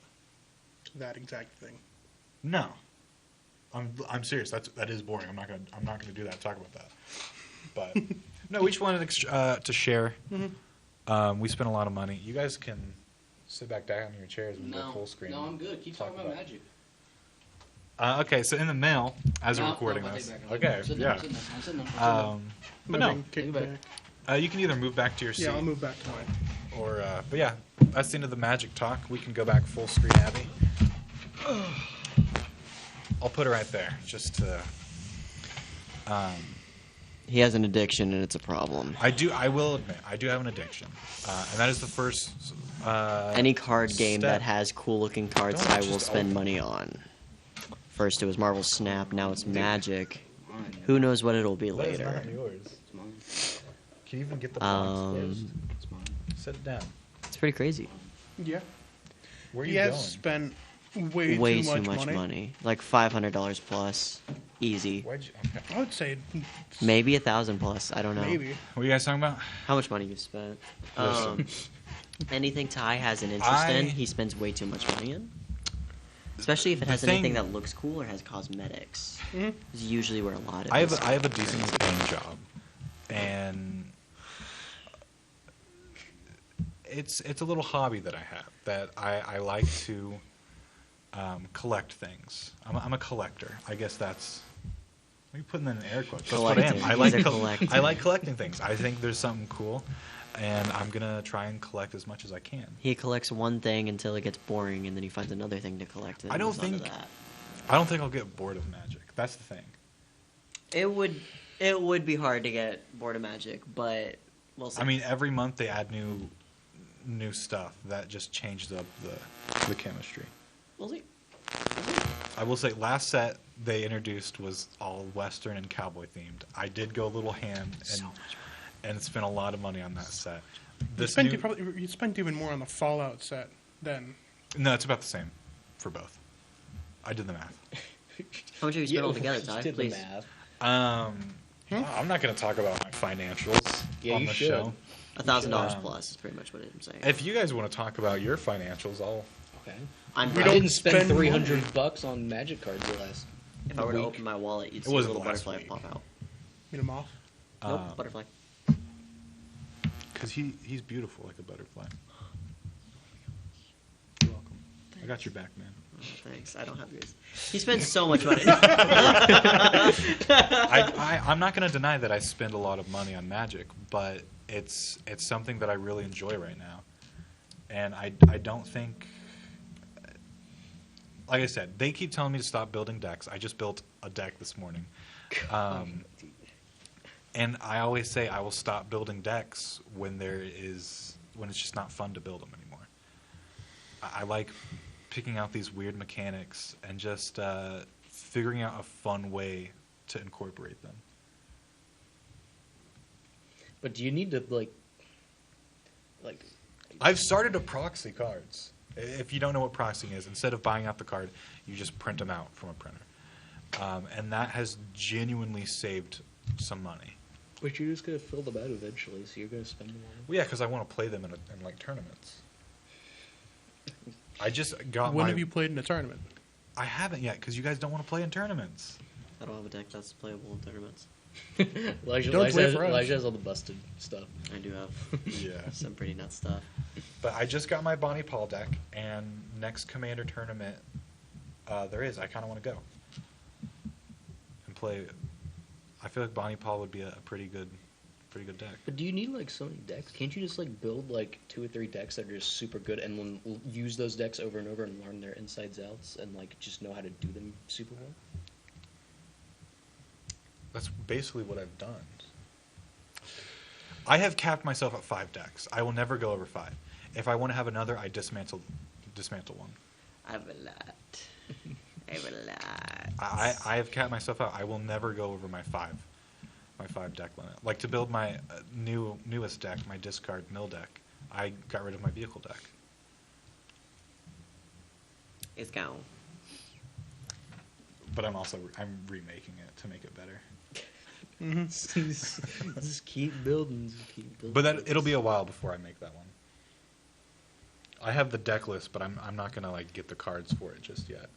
That exact thing. No. I'm serious. That is boring. I'm not gonna do that. Talk about that. But no, we just wanted to share. Mm-hmm. We spent a lot of money. You guys can sit back down in your chairs and go full screen. No, I'm good. Keep talking about Magic. Okay, so in the mail, as we're recording this. Okay, yeah. But no, you can either move back to your seat. Yeah, I'll move back to mine. Or, but yeah, that's the end of the Magic talk. We can go back full screen, Abby. I'll put it right there, just to. He has an addiction, and it's a problem. I will admit, I do have an addiction, and that is the first. Any card game step. that has cool-looking cards, Don't I will just spend open. money on. First it was Marvel Snap, now it's Magic. Who knows what it'll be That is later? not yours. It's mine. Can you even get the box first? It's mine. Set it down. It's pretty crazy. Yeah. Where are He you has going? spent way Too too much money. Like $500 plus. Easy. Why'd you? Okay. I would say Maybe 1,000 plus. I don't know. maybe. What are you guys talking about? How much money you spent? Listen. Anything Ty has an interest in, I- he spends way too much money in. Especially if it The has thing- anything that looks cool or has cosmetics. Mhm. Is usually where a lot of I his have a stuff decent is. paying job, and it's a little hobby that I have that I like to collect things. I'm a collector. I guess that's. What are you putting that in air quotes? That's what I am. Collecting. I like He's a collector. I like collecting things. I think there's something cool, and I'm gonna try and collect as much as I can. He collects one thing until it gets boring, and then he finds another thing to collect. And I don't moves on to think- that. I don't think I'll get bored of Magic. That's the thing. It would be hard to get bored of Magic, but we'll see. I mean, every month they add new stuff that just changes up the chemistry. we'll see. I will say, last set they introduced was all Western and cowboy themed. I did go a little ham and spent a lot of money on that set. You spent even more on the Fallout set than. No, it's about the same for both. I did the math. How much have you spent altogether, Ty? Did the Please. math. I'm not going to talk about my financials Yeah, on you the should. show. $1,000 plus is pretty much what I'm saying. If you guys want to talk about your financials, I'll. Okay. I'm I broke. didn't spend spend $300 on Magic cards last. If I were to week. open my wallet, you'd It see a wasn't little last butterfly week. pop out. Meet him off. Nope, butterfly. Because he's beautiful like a butterfly. You're welcome. I got your back, man. Oh, thanks. I don't have yours. He spends so much money. I'm not going to deny that I spend a lot of money on Magic, but it's something that I really enjoy right now, and I don't think. Like I said, they keep telling me to stop building decks. I just built a deck this morning, and I always say I will stop building decks when it's just not fun to build them anymore. I like picking out these weird mechanics and just figuring out a fun way to incorporate them. But do you need to like? I've started to proxy cards. If you don't know what proxying is, instead of buying out the card, you just print them out from a printer. And that has genuinely saved some money. But you're just gonna fill them out eventually, so you're gonna spend more. Well, yeah, because I want to play them in like tournaments. I just got When my... have you played in a tournament? I haven't yet, because you guys don't want to play in tournaments. I don't have a deck that's playable in tournaments. Elijah Don't play has, for us. Elijah has all the busted stuff. I do have Yeah. some pretty nuts stuff. But I just got my Bonnie Paul deck, and next Commander tournament there is. I kind of want to go and play. I feel like Bonnie Paul would be a pretty good pretty good deck. But do you need like so many decks? Can't you just like build like 2 or 3 decks that are just super good and then use those decks over and over and learn their insides outs and like just know how to do them super well? That's basically what I've done. I have capped myself at 5 decks. I will never go over 5. If I want to have another, I dismantle one. I have a lot. I have a lot. I have capped myself out. I will never go over my 5 deck limit. Like to build my newest deck, my discard mill deck, I got rid of my vehicle deck. It's gone. But I'm remaking it to make it better. Just keep building. But it'll be a while before I make that one. I have the deck list, but I'm not gonna like get the cards for it just yet.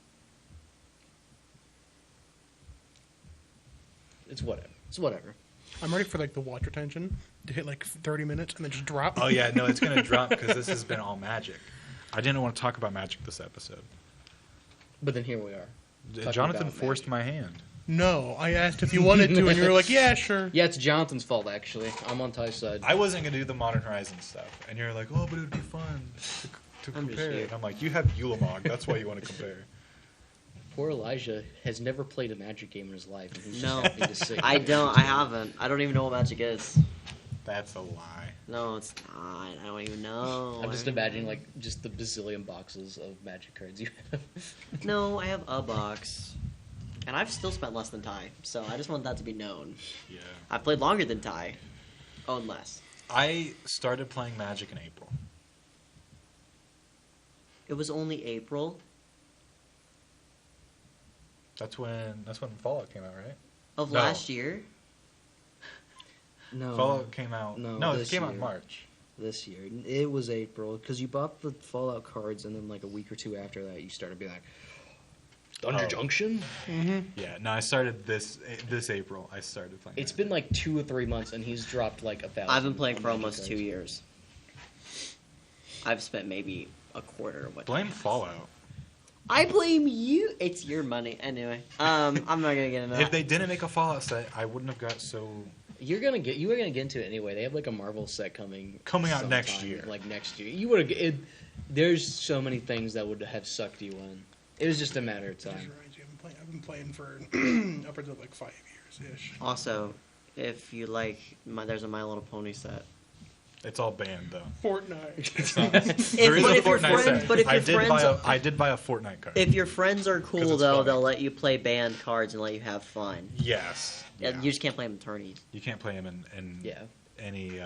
It's whatever. I'm ready for like the watch retention to hit like 30 minutes and then just drop. Oh yeah, no, it's gonna drop because this has been all Magic. I didn't want to talk about Magic this episode. But then here we are. Jonathan forced my hand. No, I asked if you wanted to, and you were like, "Yeah, sure." Yeah, it's Jonathan's fault actually. I'm on Ty's side. I wasn't gonna do the Modern Horizons stuff, and you're like, "Oh, but it would be fun to compare." And I'm like, "You have Ulamog. That's why you want to compare." Poor Elijah has never played a Magic game in his life. And he's No, just happy to say I don't. I haven't. I don't even know what Magic is. That's a lie. No, it's not. I don't even know. I'm just imagining like just the bazillion boxes of Magic cards you have. No, I have a box. And I've still spent less than Ty, so I just want that to be known. Yeah. I've played longer than Ty. Own less. I started playing Magic in April. It was only April. That's when Fallout came out, right? Of No. last year? No. Fallout came out. No, it this came out in year. March. This year. It was April, because you bought the Fallout cards, and then like a week or 2 after that, you started being like, Thunder Junction? Mm-hmm. Yeah, no, I started this April. I started playing. It's been like 2 or 3 months, and he's dropped like 1,000. I've been playing for Magic almost cards. 2 years. I've spent maybe a quarter of what. Blame Fallout. I blame you. It's your money. Anyway, I'm not gonna get into that. If they didn't make a Fallout set, I wouldn't have got so. You were gonna get into it anyway. They have like a Marvel set coming out next sometime, year. Like next year, you would have. There's so many things that would have sucked you in. It was just a matter of time. I've been playing for upwards of like 5 years ish. Also, if you like, there's a My Little Pony set. It's all banned though. Fortnite. It's not. There is a Fortnite set. But if your friends, I did buy a Fortnite card. if your friends are cool it's though, funny. they'll let you play banned cards and let you have fun. Yes. Yeah, Yeah. you just can't play them in tourneys. You can't play them in any.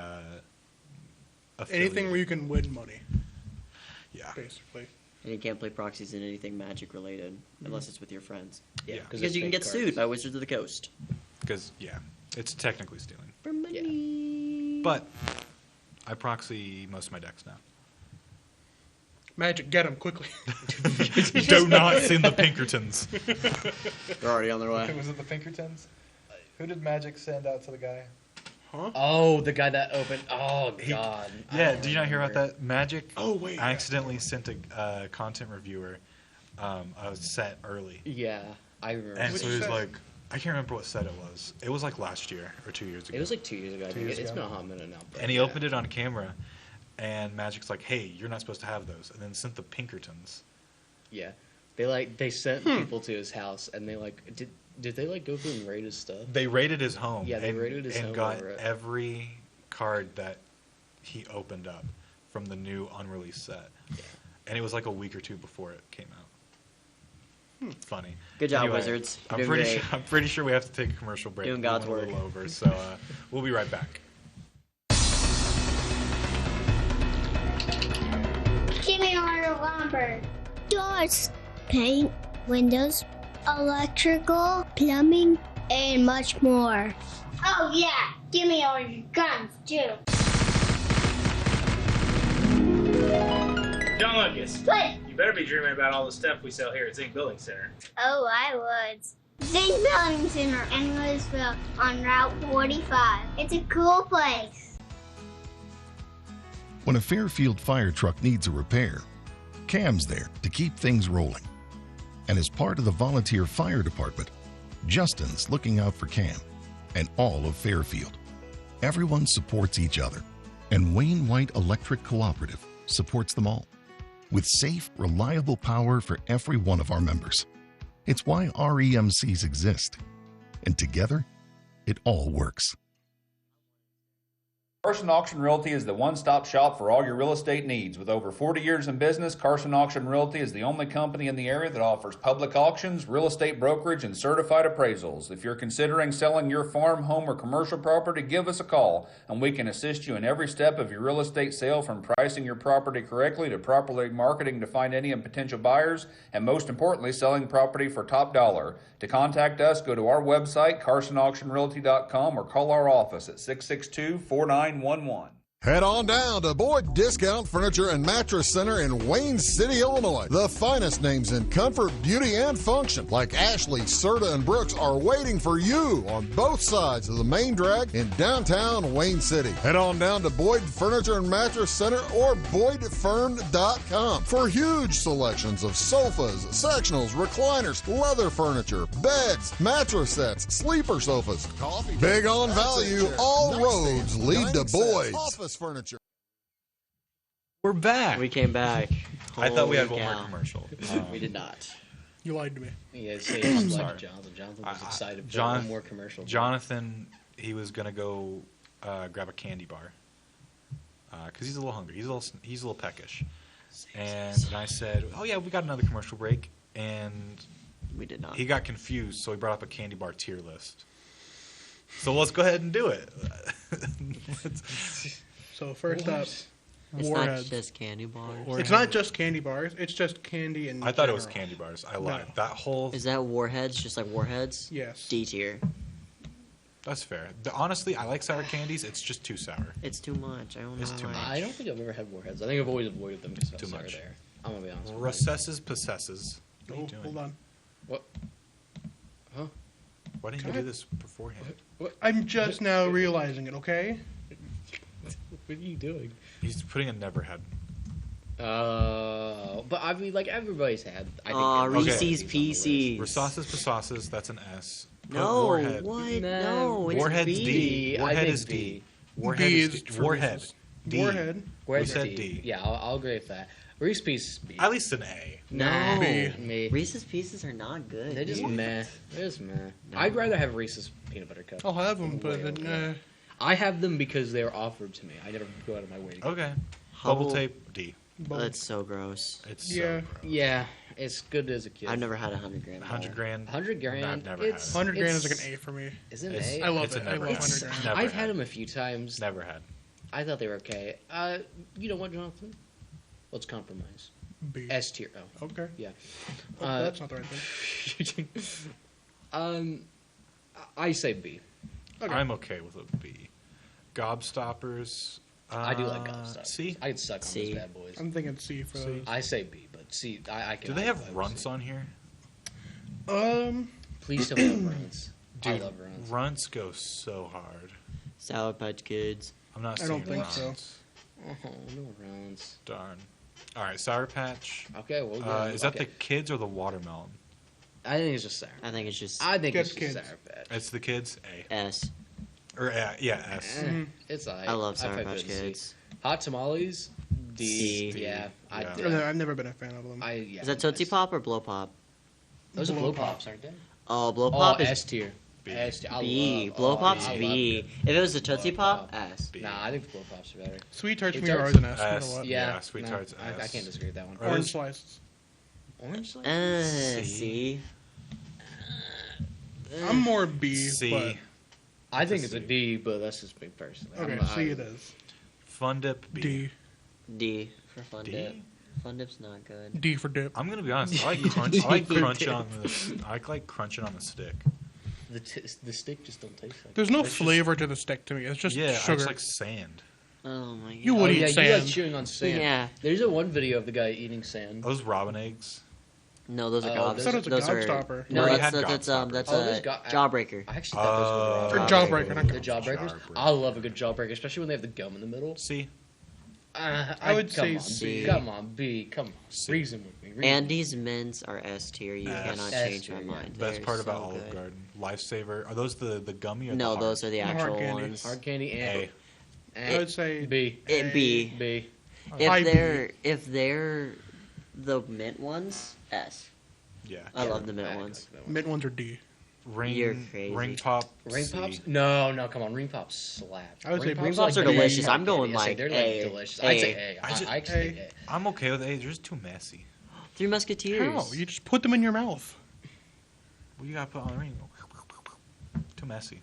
Anything where you can win money. Yeah. Basically. And you can't play proxies in anything Magic related unless it's with your friends. Yeah. Because you can get sued by Wizards of the Coast. Because it's technically stealing. For money. But I proxy most of my decks now. Magic, get them quickly. Do not send the Pinkertons. They're already on their way. Was it the Pinkertons? Who did Magic send out to the guy? Huh? Oh, the guy that opened. Oh God. Yeah, did you not hear about that? Magic accidentally sent a content reviewer a set early. Yeah, I remember. And so he was like, I can't remember what set it was. It was like last year or 2 years ago. It was like 2 years ago. I think. It's been a hot minute now. And he opened it on camera, and Magic's like, "Hey, you're not supposed to have those," and then sent the Pinkertons. Yeah, they sent people to his house, and they like did they like go through and raid his stuff? They raided his home. Yeah, they raided his home and got over it. every card that he opened up from the new unreleased set. Yeah. And it was like a week or 2 before it came out. Funny. Good job, Anyway, Wizards. I'm Doing pretty great. sure. I'm pretty sure we have to take a commercial break. Doing We God's went a work. little over, so we'll be right back. Give me a lumber. Doors, paint, windows, electrical, plumbing, and much more. Oh yeah, give me all your guns too. John Lucas, What? you better be dreaming about all the stuff we sell here at Zink Building Center. Oh, I would. Zink Building Center in Louisville on Route 45. It's a cool place. When a Fairfield fire truck needs a repair, Cam's there to keep things rolling. And as part of the volunteer fire department, Justin's looking out for Cam and all of Fairfield. Everyone supports each other, and Wayne White Electric Cooperative supports them all with safe, reliable power for every one of our members. It's why REMCs exist, and together, it all works. Carson Auction Realty is the one-stop shop for all your real estate needs. With over 40 years in business, Carson Auction Realty is the only company in the area that offers public auctions, real estate brokerage, and certified appraisals. If you're considering selling your farm, home, or commercial property, give us a call, and we can assist you in every step of your real estate sale, from pricing your property correctly to properly marketing to find any and potential buyers, and most importantly, selling property for top dollar. To contact us, go to our website, carsonauctionrealty.com, or call our office at 662-4911. Head on down to Boyd Discount Furniture and Mattress Center in Wayne City, Illinois. The finest names in comfort, beauty, and function, like Ashley, Serta, and Brooks, are waiting for you on both sides of the main drag in downtown Wayne City. Head on down to Boyd Furniture and Mattress Center or BoydFern.com for huge selections of sofas, sectionals, recliners, leather furniture, beds, mattress sets, sleeper sofas, coffee. Big on value, all roads lead to Boyd's. Office furniture. We're back. We came back. I thought we had Holy one more cow. commercial. We did not. You lied to me. Yeah, say I'm it's sorry. like Jonathan. Jonathan was excited for John- one more commercial. Jonathan, he was gonna go grab a candy bar because he's a little hungry. He's a little peckish. And I said, "Oh yeah, we got another commercial break." And we did not. He got confused, so he brought up a candy bar tier list. So let's go ahead and do it. So first up, It's Warheads. not just candy bars. It's not just candy bars. It's just candy and. I thought it was candy bars. I lied. No. That whole Is that Warheads? Just like Warheads? Yes. D tier. that's fair. Honestly, I like sour candies. It's just too sour. It's too much. I don't know. It's too much. I don't think I've ever had Warheads. I think I've always avoided them because Too they're much. there. I'm gonna be honest. with you. Recesses possesses. What are you Oh, doing? hold on. What? Huh? Why didn't you do this beforehand? I'm just now realizing it. Okay. What are you doing? He's putting a never had. But I mean, like everybody's had. I think Aw, everybody's Reese's had these on the list. Recesses possesses. That's an S. Put No, Warhead. what? Nah, No, it's Warhead's B. D. I Warhead think is D. B. Warhead B is is D. for Warhead. Reese's. D. Warhead. Where's We said D? D. Yeah, I'll agree with that. Reese's Pieces B. At least an A. Nah, B. me. Reese's Pieces are not good. They're just dude. meh. They're just meh. I'd rather have Reese's peanut butter cup. I'll have them, Way but over. I have them because they're offered to me. I never go out of my way to get Okay. Hubble- Bubble tape D. That's so gross. It's Yeah. so them. gross. Yeah, it's good as a kid. I've never had 100 gram. 100 grand. 100 grand. I've never it's, 100 grand is it's- like an A for me. Is it an It's- A? I love it's it. a I never love had. 100 grand. Never I've had. had them a few times. Never had. I thought they were okay. You know what, Jonathan? Let's compromise. B. S tier. Oh, Okay. yeah. Oh, that's not the right thing. I say B. Okay. I'm okay with a B. Gobstoppers. I do like Gobstoppers. C. I could suck on C. those bad boys. I'm thinking C for those. I say B, but C. I can. Do they have identify with runts C. on here? Please don't have runts. I Dude, love runts. runts go so hard. Sour Patch Kids. I'm not I seeing don't think so. runts. Oh, no runts. Darn. All right, Sour Patch. Okay, well, Is that the kids or the watermelon? I think it's just sour. I think it's just I think Good it's kids. just sour patch. It's the kids. A. S. Or yeah, S. It's alright. I love I'd Sour probably Patch put it in C. Kids. Hot tamales. D. C. Yeah. Yeah. I've never been a fan of them. Yeah. Is that Tootsie Pop or Blow Pop? Those are Blow blow Pop. pops, aren't they? Oh, Blow Pop is S tier. S tier. I B. love- Blow oh, Pop's I love B. them. If it was a Tootsie Blow Pop, Pop. S. B. Nah, I think the blow pops are better. Sweet Tarts Sweet to me are Tarts? always an S. no matter S. what. Yeah, Sweet Tarts I S. can't disagree with that one. Or Orange is- slices. Orange slice? C. I'm more B, C. but I think it's a D, but that's just me personally. okay, I'm- C it is. Fun Dip B. D. D for Fun D? Dip. Fun Dip's not good. D for dip. I'm gonna be honest. I like crunch. I like crunch on the. I like crunching on the stick. The stick just don't taste like. There's no It's just- flavor to the stick to me. It's just Yeah, sugar. it's like sand. Oh my god. You would Oh, eat yeah, you sand. like chewing on sand. Yeah. There's a one video of the guy eating sand. Those robin eggs. No, those are Oh, gobs. I thought it was a Those are gobstopper. no. We That's had that's gobstoppers. that's Oh, a there's jawbreaker. I actually thought those were Or jawbreaker, not the jawbreakers. Jawbreaker. I love a good jawbreaker, especially when they have the gum in the middle. C. I would say on, C. Come on, B. Come on. C. Reason with me. Andy's mints are S tier. You S. cannot S change tier, my yeah. mind. Best They're part about so Olive good. Garden, Lifesaver. Are those the gummy or No, the hard? those are the Hard actual candy. ones. Hard candy and A. I would say B. B. B. High B. If they're the mint ones, S. Yeah. I love the mint ones. Mint ones are D. You're crazy. Ring pop. Ring C. pops? No, come on. Ring pops slap. I would say Ring ring pops are like delicious. B. I'm going I say like they're A. like delicious. A. I'd say A. I just- I say A. I'm okay with A. They're just too messy. Three Musketeers. How? You just put them in your mouth. Well, you gotta put on the ring. Too messy.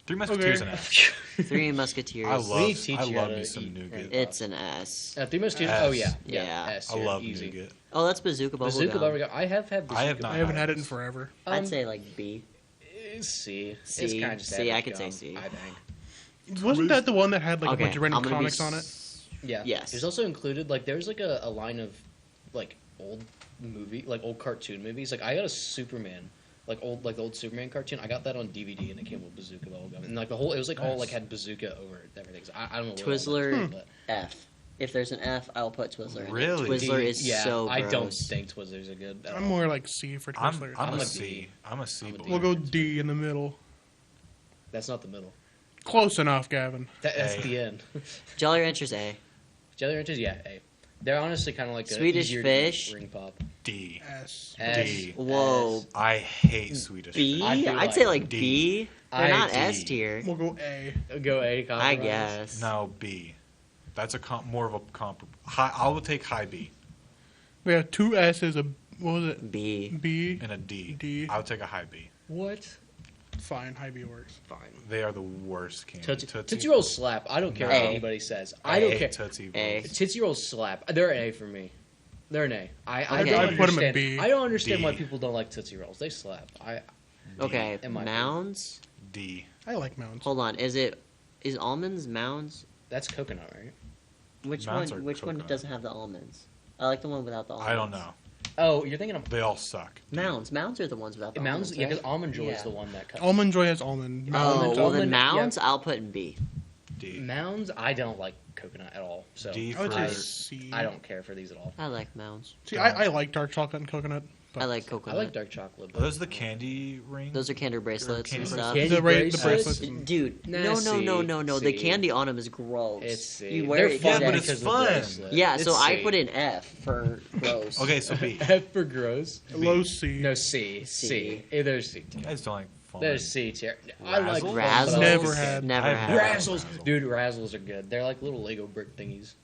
Three Musketeers and S. Three Musketeers. I We teach you how love to me some eat nougat. ring It's an S. Three Musketeers? S. Oh, yeah. Yeah. S I tier, love easy. nougat. Oh, that's Bazooka Bubblegum. Bazooka Bubblegum. I have had Bazooka. I have not I haven't had it in forever. I'd say like B. C. C. It's kind of just C, I average could say gum, C. I think. Wasn't that the one that had like Okay, a bunch of random I'm gonna be comics on it? Yeah. Yes. There's also included like there's like a line of like old old cartoon movies. Like I got a Superman, like the old Superman cartoon. I got that on DVD and it came with Bazooka Bubblegum. And like the whole it was like all like had Bazooka over it, everything. So I don't know. Where Twizzler but F. If there's an F, I'll put Twizzler in it. Really? Twizzler is yeah, so gross. I don't think Twizzlers are good. At I'm all. more like C for I'm Twizzlers. a a C. D. I'm a C. I'm a D. boy. We'll go D in the middle. That's not the middle. Close enough, Gavin. That's A. the end. Jolly Ranchers A. Jelly Ranchers, yeah, A. They're honestly kind of like a Swedish easier Fish. ring pop. D. S. D. Whoa. I hate Swedish. B? I feel I'd say like D. B. They're I- not D. S tier. We'll go A. Go A. I compromise. guess. No, B. That's more of a comp. High. I will take high B We have two S's. What was it? B. B. and a D. D. I would take a high B. What? Fine. High B works. Fine. They are the worst candy. Tootsie Rolls slap. I don't care No. what anybody says. I I don't hate care. Tootsie A. Rolls. Tootsie Rolls slap. They're an A for me. They're an A. I Okay. don't I'd put 'em at understand. B. I don't understand D. why people don't like Tootsie Rolls. They slap. Okay. in my Mounds? D. I like mounds. Hold on. Is almonds mounds? That's coconut, right? Which Mounds are one? Which one coconut. doesn't have the almonds? I like the one without the almonds. I don't know. Oh, you're thinking of They all suck. Mounds. Mounds are the ones without the Mounds. almonds. Yeah, right? because Almond Joy is Yeah. the one that cuts. Almond Joy has almond. Oh, Mounds, well almond. then mounds, I'll put in B. D. Mounds. I don't like coconut at all. So D I would for say C. I don't care for these at all. I like mounds. See, I like dark chocolate and coconut. But I like coconut. I like dark chocolate. Are those the candy rings? Those are candy bracelets candy and stuff. Candy The bracelets? bracelets. Dude, Nah, no. C. The candy on them is gross. It's C. You wear They're it. fun, Yeah, but today. it's because of the fun. bracelet. Yeah, It's so I C. put in F for gross. Okay, so B. F for gross. Low C. No, C. C. There's C. You guys don't like fun. There's C tier. I like Razzles? fun, but I Razzles. like Never C. had. Never I've had. never Razzles, dude. Razzles are good. They're like little Lego brick thingies.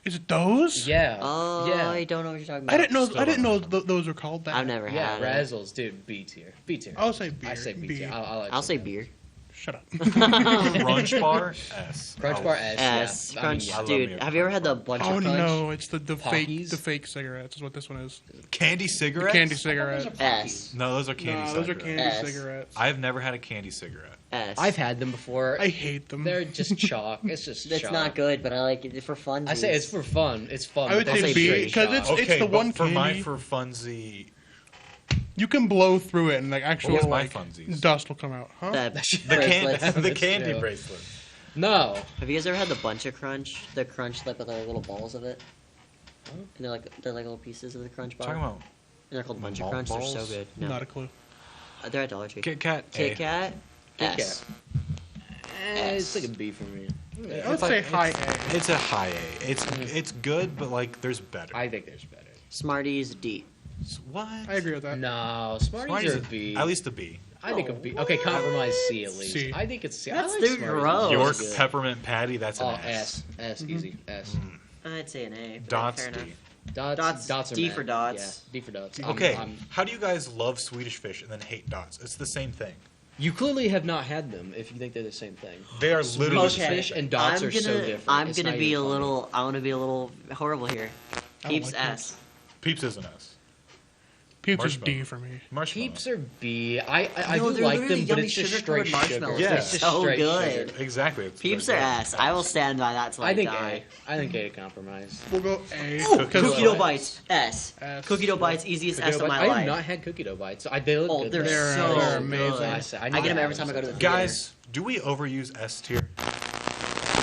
Is it those? Yeah. Oh, yeah. I don't know what you're talking about. I didn't know. Still I didn't know don't know. those were called that. I've never Yeah, had it. Razzles, dude. B tier. B tier. I'll say beer. I say B B. tier. I like I'll say them. beer. Shut up. Crunch bar. S. Crunch Oh, bar S. S. Yeah. Crunch. I love Dude, me a have you ever had the Crunch bunch Oh of crunch? no, it's the Pockies? fake cigarettes is what this one is. Candy The cigarettes. candy cigarette. S. No, those are candy. No, those are cigarettes. candy S. cigarettes. I've never had a candy cigarette. S. I've had them before. I hate them. They're just chalk. It's just It's chalk. not good, but I like it for fun. I say it's for fun. It's fun. I would but say that's B, straight 'cause chalk. it's Okay, the but one for candy. for funzy. You can blow through it and like actual What's my like funsies? dust will come out. Huh? the The candy. bracelets. The candy true. bracelet. No. Have you guys ever had the bunch of crunch? The crunch like with the little balls of it. And they're like little pieces of the crunch bar. Talking about And they're called bunch of malt crunch. They're so balls? good. No. Not a clue. They're at Dollar Tree. Kit Kat. Kit A. Kat. Kit S. It's like a B for me. I would say high A. It's a high A. It's good, but like there's better. I think there's better. Smarties D. What? I agree with that. No, Smarties, Smarties are B. At least a B. I think a B. Okay, compromise C at least. C. I think it's C. That's I like too Smarties. gross. York good. peppermint patty. That's an Oh, S. S. Easy. S. I'd say an A. but Dots fair D. enough. Dots are D mad. for dots. Yeah, D for dots. Okay, how do you guys love Swedish fish and then hate dots? It's the same thing. You clearly have not had them if you think they're the same thing. They are Swedish literally Okay. fish and dots are so different. I'm It's gonna not be even a funny. little. I want to be a little horrible here. I don't Peeps like S. Peeps is an S. Peeps is Marshmallow. D for me. Marshmallow. Peeps are B. I No, do they're like literally them, but yummy it's just sugar-covered straight sugar. marshmallows. Yeah. It's just So straight good. sugar. Exactly. It's Peeps very are good. S. I will stand by that till I I think die. A. I think A to compromise. We'll go A. Ooh, because- cookie dough bites S. S. Cookie dough bites easiest Cookie S dough of bites. my I life. have not had cookie dough bites. They look Oh, good. they're though. so they're good. amazing. I I get them every time I go to the theater. Guys, do we overuse S tier?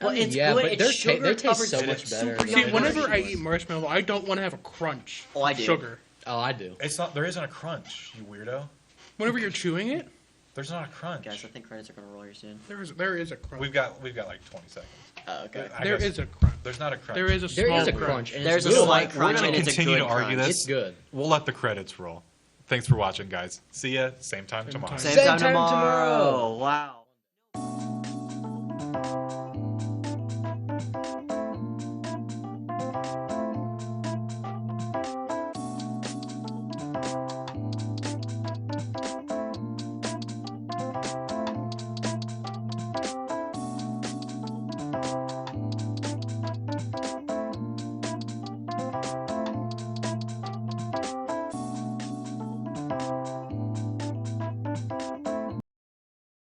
Well, it's yeah, good. but It's they sugar taste covered so much better. See, whenever I eat marshmallow, I don't want to have a crunch. Oh, I of do. Sugar. Oh, I do. It's not. There isn't a crunch, you weirdo. Whenever you're chewing it, there's not a crunch. Guys, I think credits are going to roll here soon. There is a crunch. We've got like 20 seconds. Oh, okay. There is a crunch. There's not a crunch. There is a small crunch. And there's a slight crunch, We're and going it's to a continue good to argue crunch. this. It's good. We'll let the credits roll. Thanks for watching, guys. See ya. Same time tomorrow. Same time tomorrow. Wow.